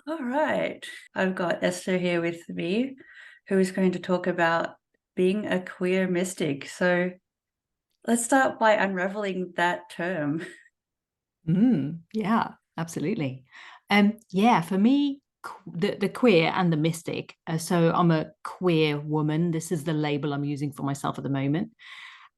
All right. I've got Esther here with me, who is going to talk about being a queer mystic. So let's start by unraveling that term. Yeah, absolutely. Yeah, for me, the queer and the mystic. So I'm a queer woman. This is the label I'm using for myself at the moment.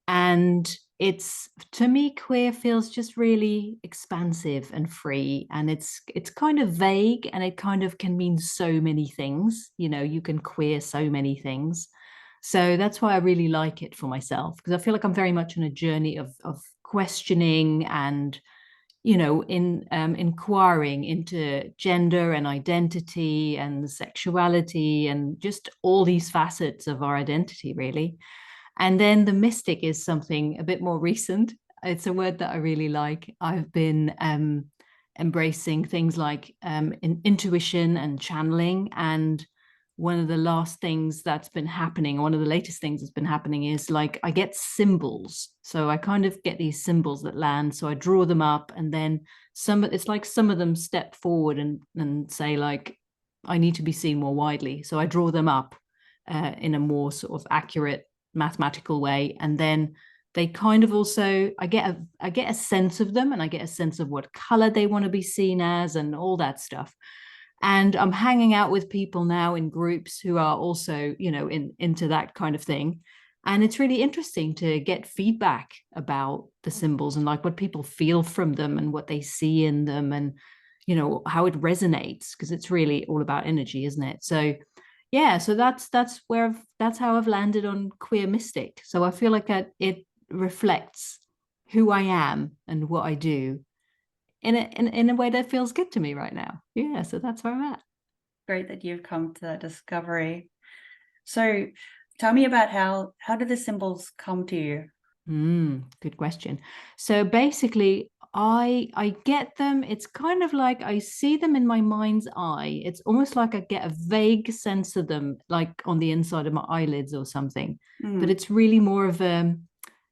And it's to me, queer feels just really expansive and free. And it's kind of vague and it kind of can mean so many things. You can queer so many things. So that's why I really like it for myself, because I feel like I'm very much on a journey of questioning and in inquiring into gender and identity and sexuality and just all these facets of our identity, really. And then the mystic is something a bit more recent. It's a word that I really like. I've been embracing things like intuition and channeling. And one of the last things that's been happening, one of the latest things that's been happening is like I get symbols. So I kind of get these symbols that land. So I draw them up and then it's like some of them step forward and say like, I need to be seen more widely. So I draw them up in a more sort of accurate mathematical way. And then they kind of also I get a sense of them and I get a sense of what color they want to be seen as and all that stuff. And I'm hanging out with people now in groups who are also into that kind of thing, and it's really interesting to get feedback about the symbols and like what people feel from them and what they see in them, and how it resonates, because it's really all about energy, isn't it? So yeah, so that's how I've landed on queer mystic. So I feel like it reflects who I am and what I do in a way that feels good to me right now. Yeah, so that's where I'm at. Great that you've come to that discovery. So tell me about how did the symbols come to you? Good question. So basically, I get them. It's kind of like I see them in my mind's eye. It's almost like I get a vague sense of them, like on the inside of my eyelids or something. But Mm, it's really more of a,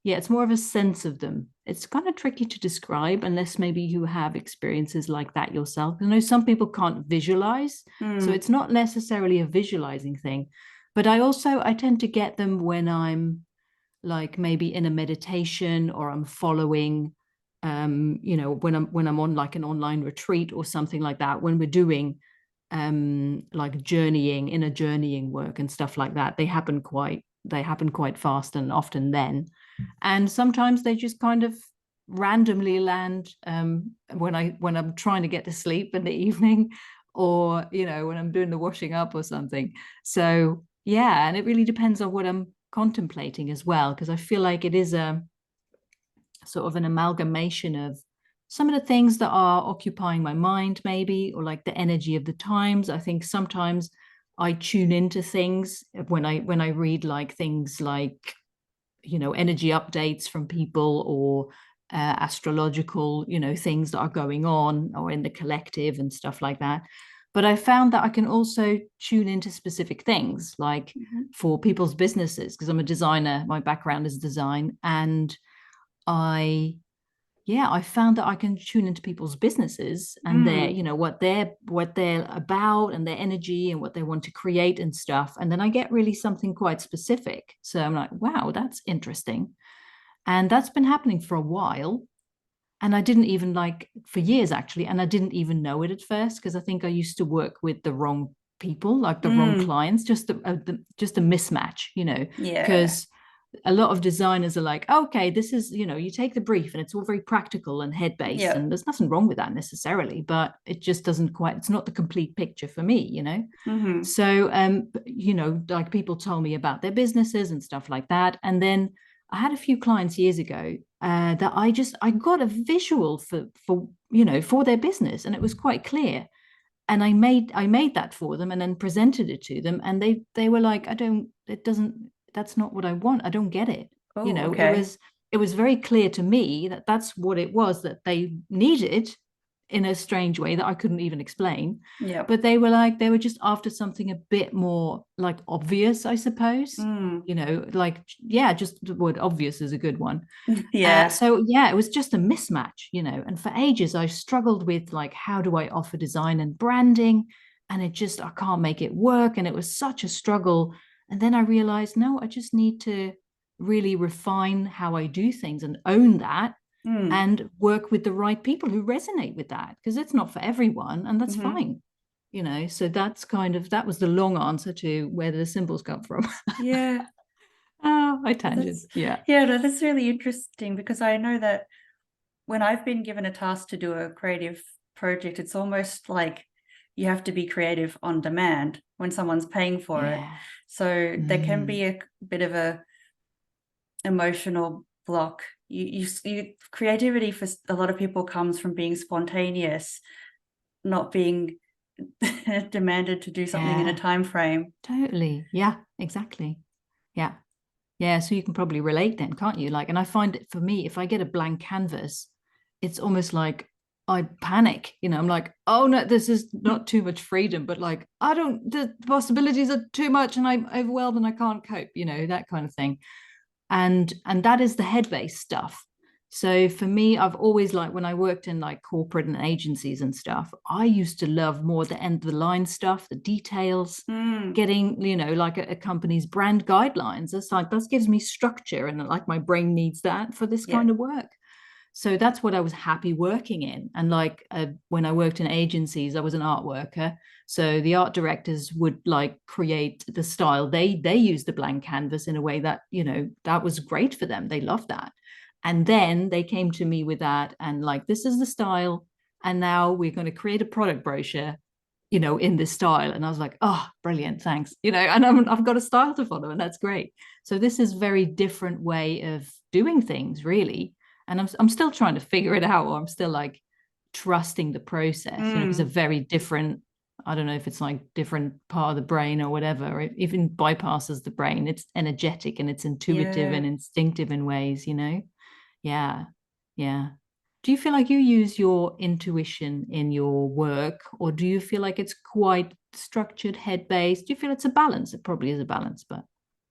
yeah, it's more of a sense of them. It's kind of tricky to describe unless maybe you have experiences like that yourself. I know some people can't visualize, so mm, it's not necessarily a visualizing thing. But I tend to get them when I'm like maybe in a meditation, or I'm following when I'm on like an online retreat or something like that, when we're doing like journeying work and stuff like that. They happen quite fast and often then, and sometimes they just kind of randomly land when I'm trying to get to sleep in the evening, or when I'm doing the washing up or something. So yeah, and it really depends on what I'm contemplating as well, because I feel like it is a sort of an amalgamation of some of the things that are occupying my mind, maybe, or like the energy of the times. I think sometimes I tune into things when I read like things like energy updates from people, or astrological things that are going on or in the collective and stuff like that. But I found that I can also tune into specific things, like mhm, for people's businesses, because I'm a designer, my background is design. And I yeah, I found that I can tune into people's businesses and their, mm. what they're about and their energy and what they want to create and stuff. And then I get really something quite specific. So I'm like, wow, that's interesting. And that's been happening for a while. And I didn't even like for years actually. And I didn't even know it at first, because I think I used to work with the wrong people, like the wrong Mm, clients, just a mismatch, yeah. because a lot of designers are like, okay, this is, you take the brief and it's all very practical and head based, Yeah. and there's nothing wrong with that necessarily, but it just doesn't quite, it's not the complete picture for me. Mm-hmm. So, like people told me about their businesses and stuff like that. And then I had a few clients years ago that I got a visual for their business, and it was quite clear. And I made that for them and then presented it to them, and they were like, I don't, it doesn't, that's not what I want. I don't get it. you Oh, know it okay. was it was very clear to me that that's what it was that they needed. in a strange way that I couldn't even explain. Yeah. But they were just after something a bit more like obvious, I suppose. Mm. You know, like, yeah, just the word obvious is a good one. Yeah. So yeah, it was just a mismatch, you know. And for ages, I struggled with like, how do I offer design and branding? And it just, I can't make it work. And it was such a struggle. And then I realized, no, I just need to really refine how I do things and own that Mm. and work with the right people who resonate with that, because it's not for everyone, and that's Mm-hmm. fine. You know, so that's kind of, that was the long answer to where the symbols come from. Yeah. Oh, I That's tangent. Yeah. yeah, no, that's really interesting because I know that when I've been given a task to do a creative project, it's almost like you have to be creative on demand when someone's paying for it. Yeah. So there can Mm. be a bit of a emotional block. Creativity for a lot of people comes from being spontaneous, not being demanded to do something in a Yeah, time frame. totally. Yeah, exactly. Yeah. Yeah. So you can probably relate then, can't you? Like, and I find it for me, if I get a blank canvas, it's almost like I panic. You know, I'm like, oh no, this is not too much freedom, but like, I don't, the possibilities are too much and I'm overwhelmed and I can't cope, you know, that kind of thing. And that is the head-based stuff. So for me, I've always, like, when I worked in like corporate and agencies and stuff, I used to love more the end of the line stuff, the details, Mm, getting, you know, like a company's brand guidelines. It's like, that gives me structure, and like my brain needs that for this yeah, kind of work. So that's what I was happy working in. And like, when I worked in agencies, I was an art worker. So the art directors would like create the style. They use the blank canvas in a way that, you know, that was great for them. They loved that. And then they came to me with that and like, this is the style. And now we're going to create a product brochure, you know, in this style. And I was like, oh, brilliant, thanks. You know, and I've got a style to follow, and that's great. So this is very different way of doing things, really. And I'm still trying to figure it out, or I'm still like trusting the process, you know, because a mm, very different, I don't know if it's like different part of the brain or whatever, it even bypasses the brain. It's energetic and it's intuitive yeah. and instinctive in ways, you know. Yeah. Yeah. Do you feel like you use your intuition in your work, or do you feel like it's quite structured, head based? Do you feel it's a balance? It probably is a balance, but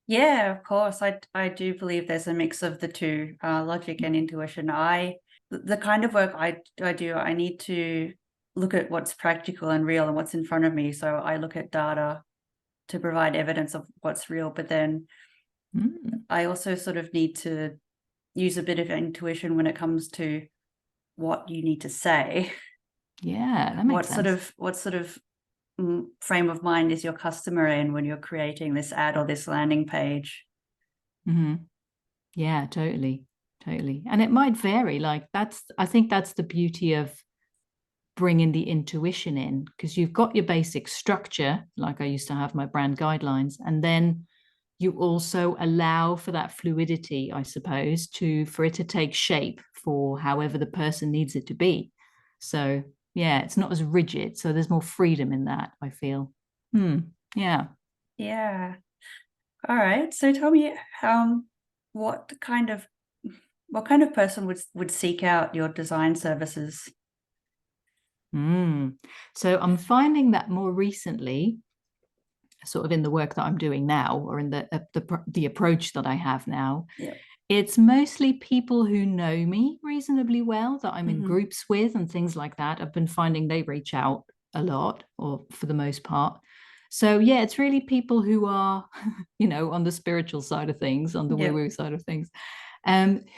Yeah, of course. I do believe there's a mix of the two, logic and intuition. The kind of work I do, I need to look at what's practical and real and what's in front of me. So I look at data to provide evidence of what's real, but then mm, I also sort of need to use a bit of intuition when it comes to what you need to say. yeah, that makes sense. What sort of frame of mind is your customer in when you're creating this ad or this landing page? Hmm. Yeah, totally. Totally. And it might vary. Like, that's, I think that's the beauty of bringing the intuition in, because you've got your basic structure, like I used to have my brand guidelines, and then you also allow for that fluidity, I suppose, to for it to take shape for however the person needs it to be. So yeah, it's not as rigid. So there's more freedom in that, I feel. Hmm. Yeah. Yeah. All right. So tell me, what kind of what kind of person would seek out your design services? Mm. So I'm finding that more recently, sort of in the work that I'm doing now, or in the approach that I have now, Yeah. it's mostly people who know me reasonably well, that I'm in Hmm. groups with and things like that. I've been finding they reach out a lot, or for the most part. So yeah, it's really people who are, you know, on the spiritual side of things, on the Yeah. woo-woo side of things,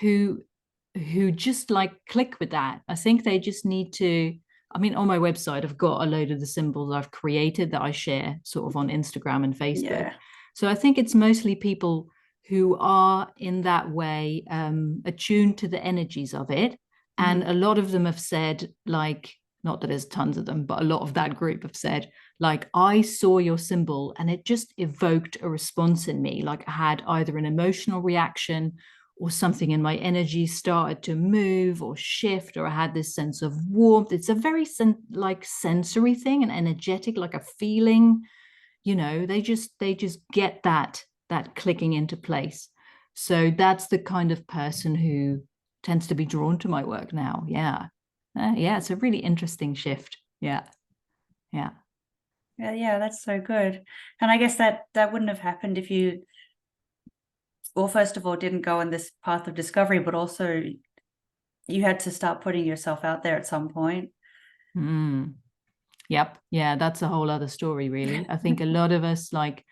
who just like click with that. I think they just need to. I mean, on my website, I've got a load of the symbols I've created that I share sort of on Instagram and Facebook. Yeah. So I think it's mostly people who are in that way attuned to the energies of it. And Hmm. a lot of them have said, like, not that there's tons of them, but a lot of that group have said, like, I saw your symbol and it just evoked a response in me. Like, I had either an emotional reaction or something in my energy started to move or shift, or I had this sense of warmth. It's a very like sensory thing and energetic, like a feeling. You know, they just get that clicking into place. So that's the kind of person who tends to be drawn to my work now. Yeah. Yeah, it's a really interesting shift. Yeah. Yeah. Yeah, that's so good. And I guess that wouldn't have happened if you, well, first of all, didn't go on this path of discovery, but also you had to start putting yourself out there at some point. Mm. Yep. Yeah, that's a whole other story, really. I think a lot of us, like,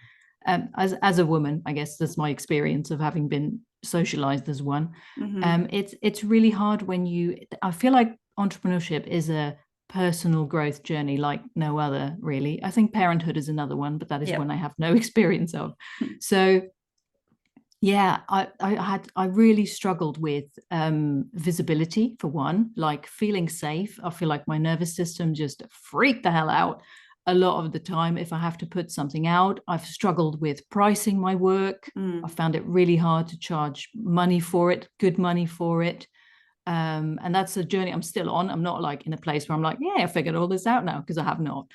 as a woman, I guess that's my experience of having been socialized as one. Mm-hmm. It's really hard when you. I feel like entrepreneurship is a personal growth journey like no other, really. I think parenthood is another one, but that is one I have no experience of. So yeah, I really struggled with visibility for one, like feeling safe. I feel like my nervous system just freaked the hell out a lot of the time if I have to put something out. I've struggled with pricing my work. I found it really hard to charge money for it, good money for it. And that's a journey I'm still on. I'm not like in a place where I'm like, yeah, I figured all this out now, because I have not.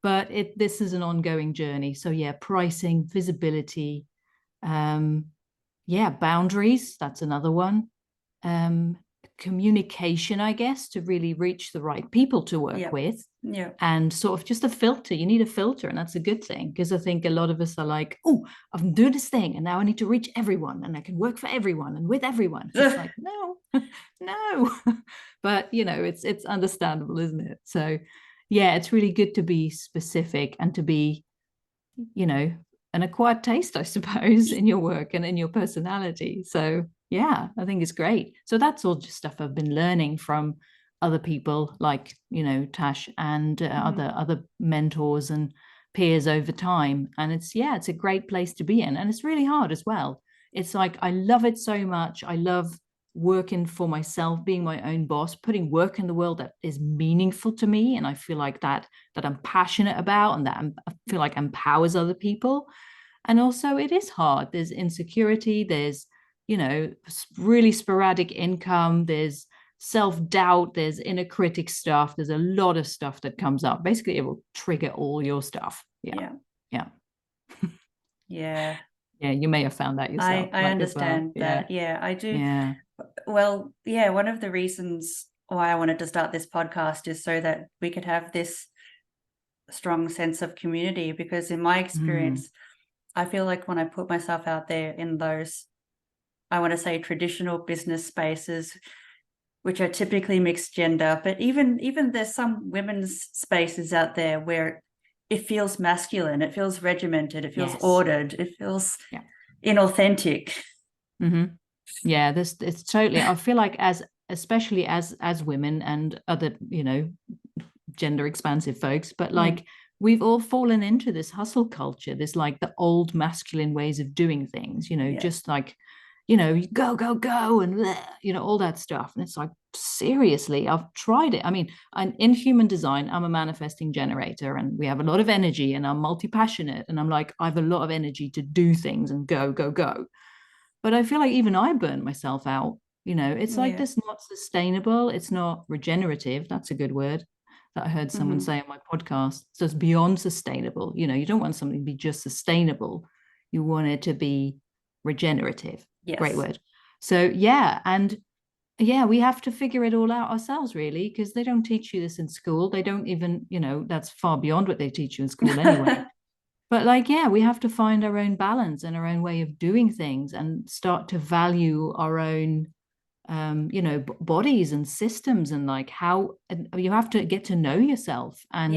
But this is an ongoing journey. So yeah, pricing, visibility, yeah, boundaries, that's another one. Communication, I guess, to really reach the right people to work with. Yeah. And sort of just a filter. You need a filter, and that's a good thing, because I think a lot of us are like, oh, I'm doing this thing and now I need to reach everyone and I can work for everyone and with everyone. It's like, no, no. But it's understandable, isn't it? So yeah, it's really good to be specific and to be, an acquired taste, I suppose, in your work and in your personality. So yeah, I think it's great. So that's all just stuff I've been learning from other people like, Tash and other mentors and peers over time. And it's a great place to be in. And it's really hard as well. It's like, I love it so much. I love working for myself, being my own boss, putting work in the world that is meaningful to me. And I feel like that I'm passionate about, and that I feel like empowers other people. And also it is hard. There's insecurity, there's, really sporadic income, there's self-doubt, there's inner critic stuff, there's a lot of stuff that comes up. Basically, it will trigger all your stuff. Yeah. Yeah. Yeah, you may have found that yourself. I understand that. Yeah, I do. Yeah. Well, yeah, one of the reasons why I wanted to start this podcast is so that we could have this strong sense of community, because in my experience, I feel like when I put myself out there in those, I want to say, traditional business spaces, which are typically mixed gender, but even there's some women's spaces out there where it feels masculine, it feels regimented, it feels ordered, it feels inauthentic. Yeah, it's totally. I feel like especially as women and other, gender expansive folks, but like we've all fallen into this hustle culture, this like the old masculine ways of doing things, just like, you go, and all that stuff. And it's like, seriously, I've tried it. I mean, in human design, I'm a manifesting generator, and we have a lot of energy, and I'm multi-passionate, and I'm like, I have a lot of energy to do things and go. But I feel like even I burnt myself out. It's like this not sustainable. It's not regenerative. That's a good word that I heard someone say on my podcast. So it's beyond sustainable. You don't want something to be just sustainable. You want it to be regenerative. Yes. Great word. So yeah, and yeah, we have to figure it all out ourselves, really, because they don't teach you this in school. They don't even, that's far beyond what they teach you in school anyway. But like, yeah, we have to find our own balance and our own way of doing things, and start to value our own bodies and systems, and like how you have to get to know yourself, and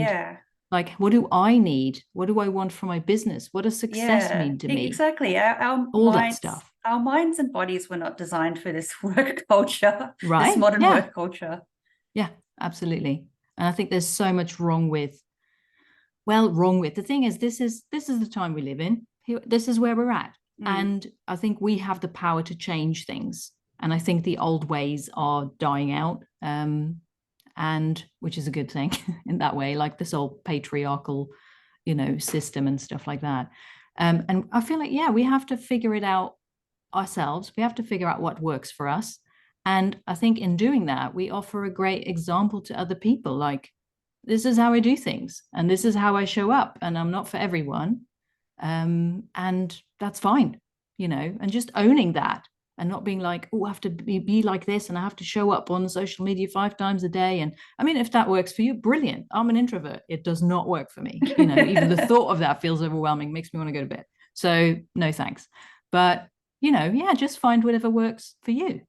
like, what do I need? What do I want for my business? What does success mean to me? Exactly. Our all minds, that stuff. Our minds and bodies were not designed for this work culture, right? This modern work culture. Yeah, absolutely. And I think there's so much wrong with. The thing is, this is the time we live in. This is where we're at. And I think we have the power to change things. And I think the old ways are dying out, and which is a good thing in that way, like this old patriarchal, system and stuff like that. And I feel like, we have to figure it out ourselves. We have to figure out what works for us. And I think in doing that, we offer a great example to other people. Like, this is how I do things, and this is how I show up, and I'm not for everyone. And that's fine, and just owning that, and not being like, oh, I have to be like this and I have to show up on social media 5 times a day. And I mean, if that works for you, brilliant. I'm an introvert. It does not work for me. You know, even the thought of that feels overwhelming, makes me want to go to bed. So no thanks. But, you know, yeah, just find whatever works for you.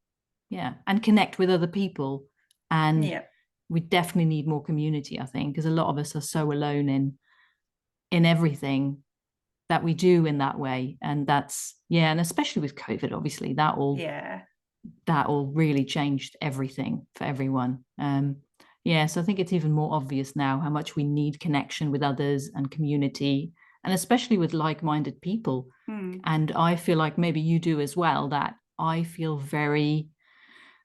Yeah. And connect with other people. And Yeah. we definitely need more community, I think, because a lot of us are so alone in everything that we do in that way. And that's, yeah, and especially with COVID, obviously, that all really changed everything for everyone. Yeah, so I think it's even more obvious now how much we need connection with others and community, and especially with like-minded people. And I feel like maybe you do as well, that I feel very,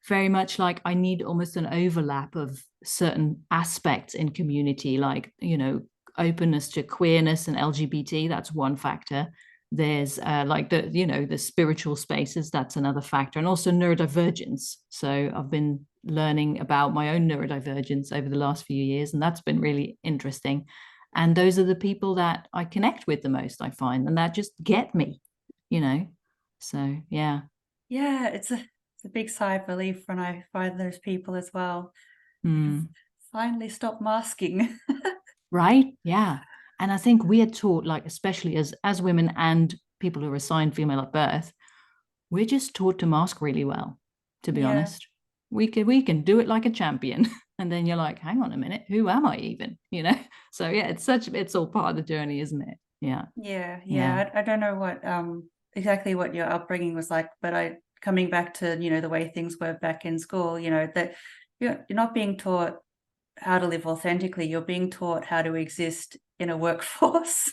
very much like I need almost an overlap of certain aspects in community, like, you know, openness to queerness and LGBT. That's one factor. There's like the, you know, the spiritual spaces. That's another factor. And also neurodivergence. So I've been learning about my own neurodivergence over the last few years, and that's been really interesting. And those are the people that I connect with the most, I find, and that just get me, you know. So yeah. Yeah, it's a big sigh of relief when I find those people as well. Finally stop masking. Right? Yeah. And I think we are taught, like, especially as women and people who are assigned female at birth, we're just taught to mask really well, to be honest. We can do it like a champion. And then you're like, hang on a minute, who am I even? You know? So yeah, it's all part of the journey, isn't it? Yeah. Yeah. I don't know what exactly what your upbringing was like, but coming back to, you know, the way things were back in school, you know, that you're not being taught how to live authentically, you're being taught how to exist in a workforce.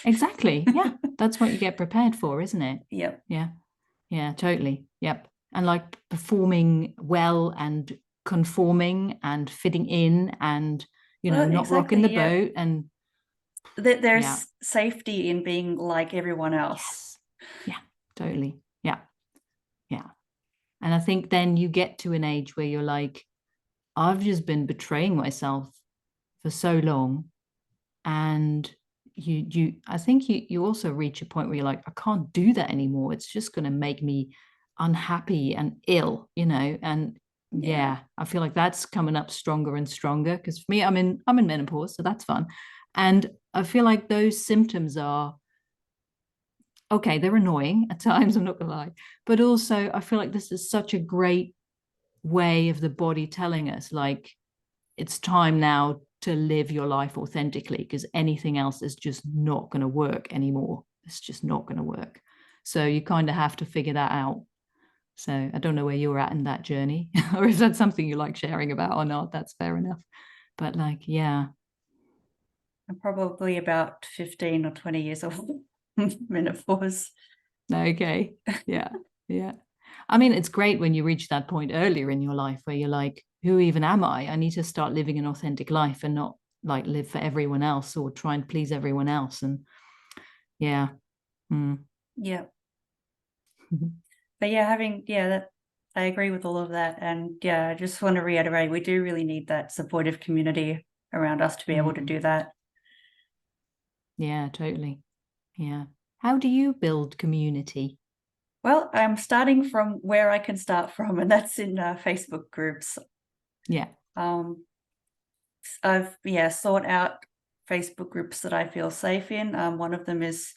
Exactly. Yeah. That's what you get prepared for, isn't it? Yep. Yeah, totally. Yep. And like performing well and conforming and fitting in and, you know, not rocking the boat. And there's safety in being like everyone else. Yes. Yeah, totally. Yeah. And I think then you get to an age where you're like, I've just been betraying myself for so long. And I think you also reach a point where you're like, I can't do that anymore. It's just going to make me unhappy and ill, you know. And yeah, I feel like that's coming up stronger and stronger, because for me, I'm in menopause, so that's fun. And I feel like those symptoms are okay, they're annoying at times, I'm not gonna lie, but also I feel like this is such a great way of the body telling us, like, it's time now to live your life authentically, because anything else is just not going to work anymore. It's just not going to work. So you kind of have to figure that out. So I don't know where you're at in that journey, or if that's something you like sharing about or not. That's fair enough. But like, yeah. I'm probably about 15 or 20 years old. Menopause. Okay. Yeah. I mean, it's great when you reach that point earlier in your life where you're like, who even am I? I need to start living an authentic life and not like live for everyone else or try and please everyone else. And yeah. Yeah. But yeah, I agree with all of that. And yeah, I just want to reiterate, we do really need that supportive community around us to be able to do that. Yeah, totally. Yeah. How do you build community? Well, I'm starting from where I can start from, and that's in Facebook groups. Yeah. I've sought out Facebook groups that I feel safe in. One of them is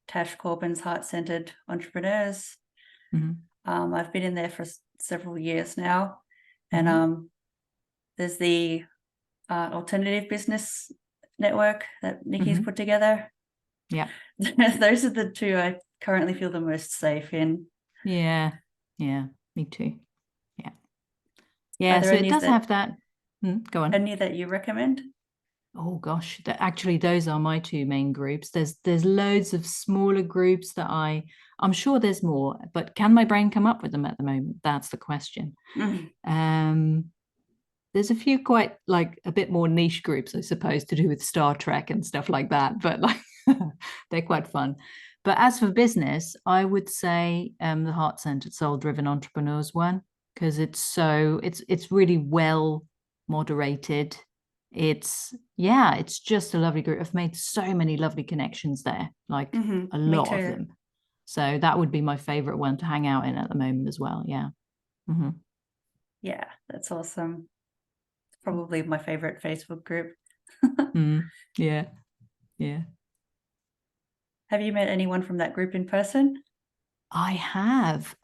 Tash Corbin's Heart-Centered Entrepreneurs. I've been in there for several years now, and there's the Alternative Business Network that Nikki's put together. Yeah. Those are the two I currently feel the most safe in. Yeah, me too. Yeah, so it does have that. Go on. Any that you recommend? Oh gosh, actually those are my two main groups. There's loads of smaller groups that I'm sure there's more, but can my brain come up with them at the moment? That's the question. There's a few quite like a bit more niche groups, I suppose, to do with Star Trek and stuff like that, but like they're quite fun. But as for business, I would say the Heart-Centered Soul-Driven Entrepreneurs one, because it's really well moderated. It's just a lovely group. I've made so many lovely connections there, like a lot of them. So that would be my favorite one to hang out in at the moment as well. Yeah. Mm-hmm. Yeah, that's awesome. It's probably my favorite Facebook group. Yeah. Yeah. Have you met anyone from that group in person? I have.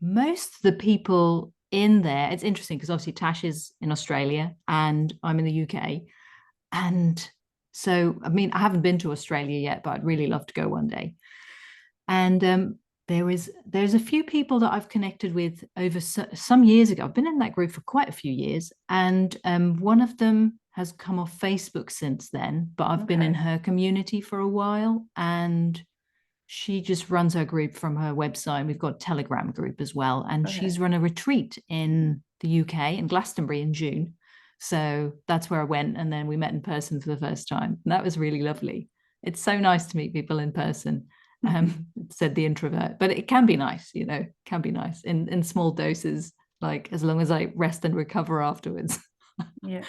Most of the people in there, it's interesting because obviously Tash is in Australia and I'm in the UK. And so, I mean, I haven't been to Australia yet, but I'd really love to go one day. And there's a few people that I've connected with over some years ago. I've been in that group for quite a few years, and one of them has come off Facebook since then, but I've been in her community for a while, and she just runs her group from her website. We've got a Telegram group as well, and she's run a retreat in the UK in Glastonbury in June. So that's where I went, and then we met in person for the first time. And that was really lovely. It's so nice to meet people in person. Said the introvert, but it can be nice, you know, can be nice in small doses, like as long as I rest and recover afterwards. Yeah.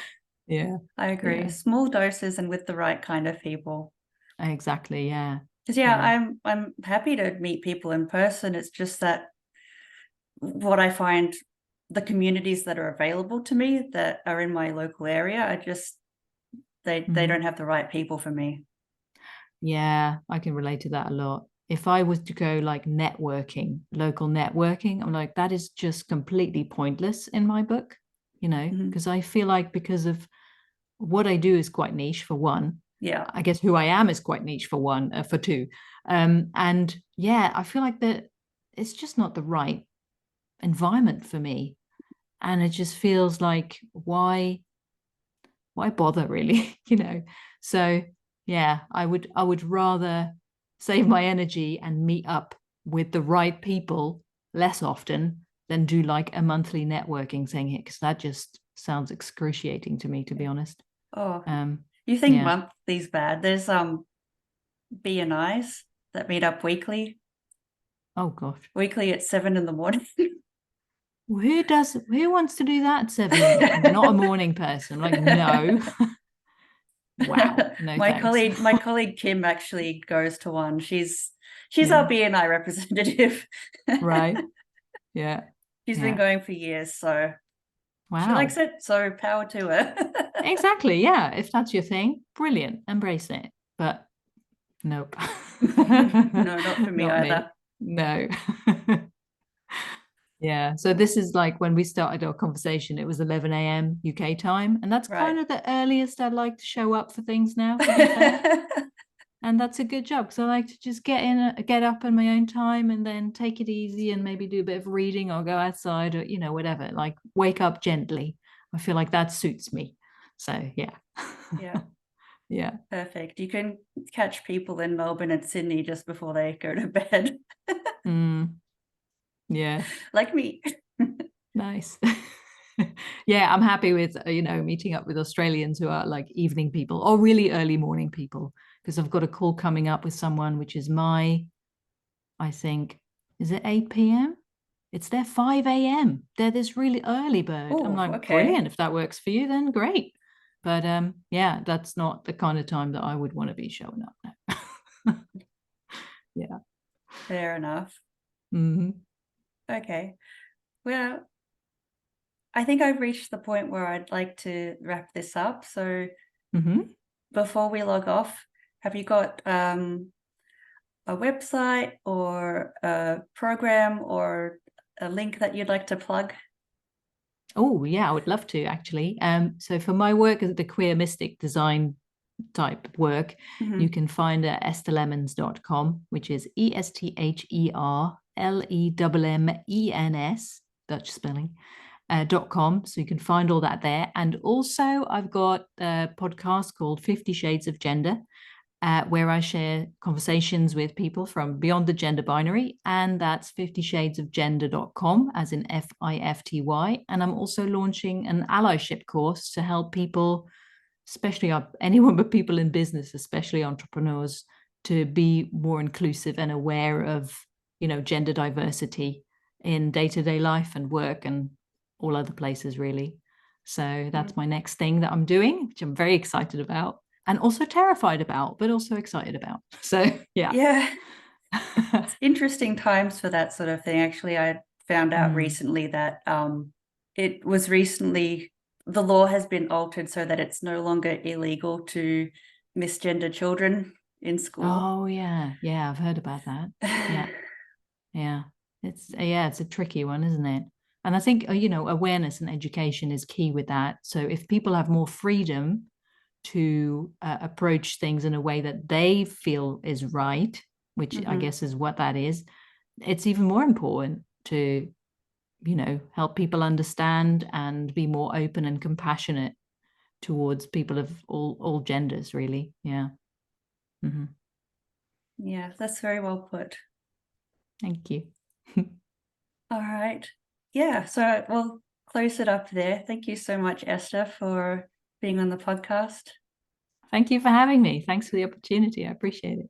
Yeah. I agree. Yeah. Small doses and with the right kind of people. Exactly. Yeah. Because I'm happy to meet people in person. It's just that what I find the communities that are available to me that are in my local area are just they don't have the right people for me. Yeah, I can relate to that a lot. If I was to go like networking, local networking, I'm like, that is just completely pointless in my book, you know, because I feel like because of what I do is quite niche for one. Yeah. I guess who I am is quite niche for one, for two. And yeah, I feel like that it's just not the right environment for me. And it just feels like why bother really, you know? So yeah, I would rather save my energy and meet up with the right people less often than do like a monthly networking thing here, because that just sounds excruciating to me, to be honest. Oh, you think Yeah. monthly's bad? There's BNIs that meet up weekly. Oh gosh. Weekly at 7 in the morning. Who wants to do that at 7 in the morning? I'm not a morning person. Like, no. Wow. No my thanks. colleague Kim actually goes to one. She's Yeah. our BNI representative. Right. Yeah. She's been Yeah. going for years, so she likes Wow. it, so power to her. Exactly. Yeah. If that's your thing, brilliant. Embrace it. But nope. No, not for me Not either. me. No. Yeah. So this is like when we started our conversation, it was 11 a.m. UK time. And that's kind of the earliest I'd like to show up for things now, to be fair. And that's a good job because I like to just get up in my own time and then take it easy and maybe do a bit of reading or go outside or, you know, whatever, like wake up gently. I feel like that suits me. So, yeah. Yeah. Yeah. Perfect. You can catch people in Melbourne and Sydney just before they go to bed. Yeah. Like me. Nice. Yeah, I'm happy with, you know, meeting up with Australians who are like evening people or really early morning people, because I've got a call coming up with someone, which is I think, is it 8 p.m.? It's their 5 a.m. They're this really early bird. Oh, I'm like, okay. brilliant. If that works for you, then great. But yeah, that's not the kind of time that I would want to be showing up now. Yeah. Fair enough. Okay. Well, I think I've reached the point where I'd like to wrap this up. So before we log off, have you got a website or a program or a link that you'd like to plug? Oh, yeah, I would love to actually. So for my work as the queer mystic design type work, you can find at estherlemons.com, which is ESTHERLEMMENS, Dutch spelling, .com. So you can find all that there. And also I've got a podcast called 50 Shades of Gender, where I share conversations with people from beyond the gender binary. And that's 50shadesofgender.com, as in FIFTY. And I'm also launching an allyship course to help people, especially anyone but people in business, especially entrepreneurs, to be more inclusive and aware of, you know, gender diversity in day-to-day life and work and all other places, really. So that's my next thing that I'm doing, which I'm very excited about and also terrified about, but also excited about. So yeah. It's interesting times for that sort of thing. Actually, I found out Mm. recently that it was recently, the law has been altered so that it's no longer illegal to misgender children in school. Oh yeah, yeah, I've heard about that. Yeah, yeah. It's a tricky one, isn't it? And I think you know, awareness and education is key with that. So if people have more freedom to approach things in a way that they feel is right, which I Mhm. guess is what that is, it's even more important to, you know, help people understand and be more open and compassionate towards people of all genders, really. Yeah. Hmm. Yeah, that's very well put. Thank you. All right. Yeah, so we'll close it up there. Thank you so much, Esther, for being on the podcast. Thank you for having me. Thanks for the opportunity. I appreciate it.